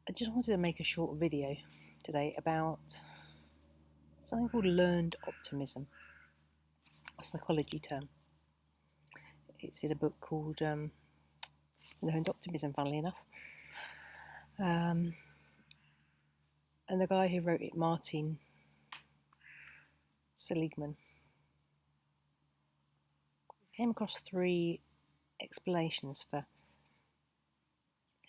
I just wanted to make a short video today about something called learned optimism, a psychology term. It's in a book called Learned Optimism, funnily enough. And the guy who wrote it, Martin Seligman, came across 3 explanations for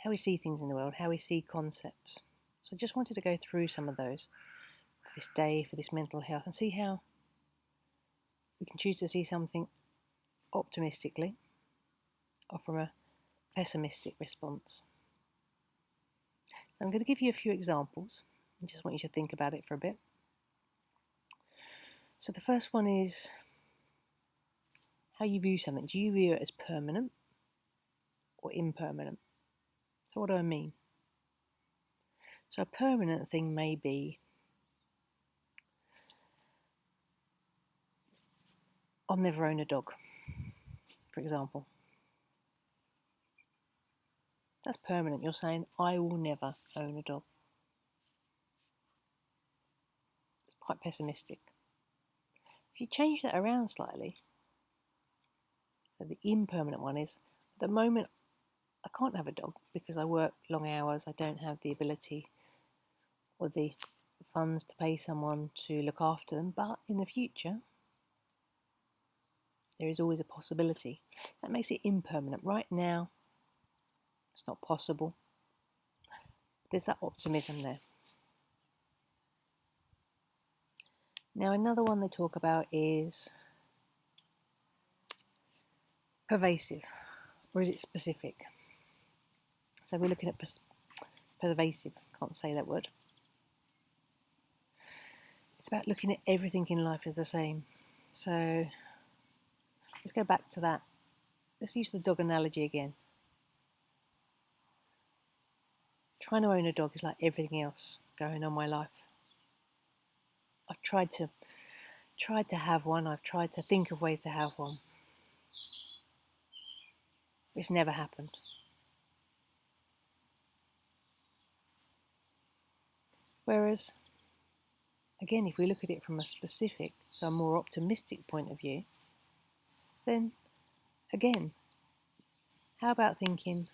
how we see things in the world, how we see concepts. So I just wanted to go through some of those for this day, for this mental health, and see how we can choose to see something optimistically or from a pessimistic response. I'm going to give you a few examples. I just want you to think about it for a bit. So the first one is how you view something. Do you view it as permanent or impermanent? So what do I mean? So a permanent thing may be, I'll never own a dog, for example. That's permanent. You're saying, I will never own a dog. It's quite pessimistic. If you change that around slightly, so the impermanent one is, at the moment, I can't have a dog because I work long hours. I don't have the ability or the funds to pay someone to look after them. But in the future, there is always a possibility. That makes it impermanent. Right now, it's not possible. There's that optimism there. Now, another one they talk about is pervasive, or is it specific? So we're looking at pervasive, can't say that word. It's about looking at everything in life as the same. So let's go back to that. Let's use the dog analogy again. Trying to own a dog is like everything else going on in my life. I've tried to have one. I've tried to think of ways to have one. It's never happened. Whereas, again, if we look at it from a specific, so a more optimistic point of view, then, again, how about thinking,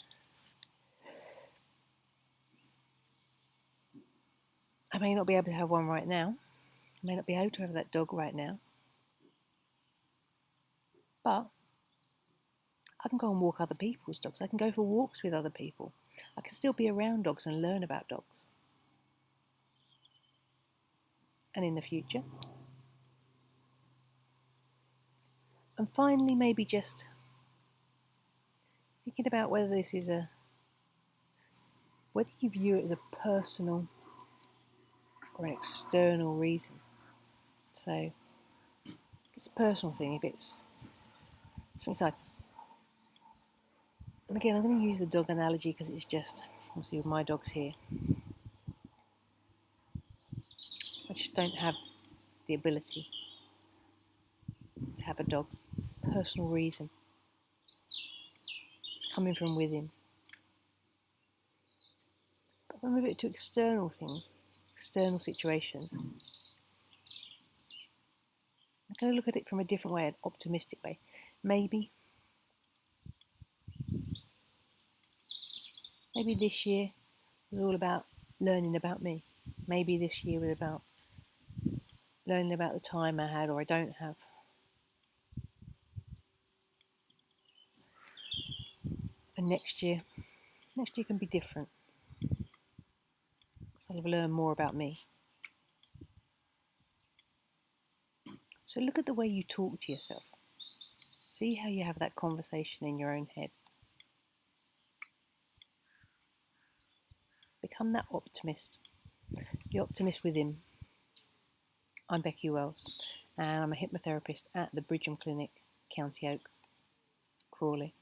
I may not be able to have one right now. I may not be able to have that dog right now. But I can go and walk other people's dogs. I can go for walks with other people. I can still be around dogs and learn about dogs. And in the future. And finally, maybe just thinking about whether this is whether you view it as a personal or an external reason. So, if it's a personal thing, if it's something like, and again, I'm going to use the dog analogy because it's just, obviously with my dogs here, I just don't have the ability to have a dog. Personal reason. It's coming from within. But when we move it to external things, external situations, I'm going to look at it from a different way, an optimistic way. Maybe this year was all about learning about me. Maybe this year was about learning about the time I had or I don't have. And next year can be different. Because I'll have learned more about me. So look at the way you talk to yourself. See how you have that conversation in your own head. Become that optimist. The optimist within. I'm Becky and I'm a hypnotherapist at the Bridgeham Clinic, County Oak, Crawley.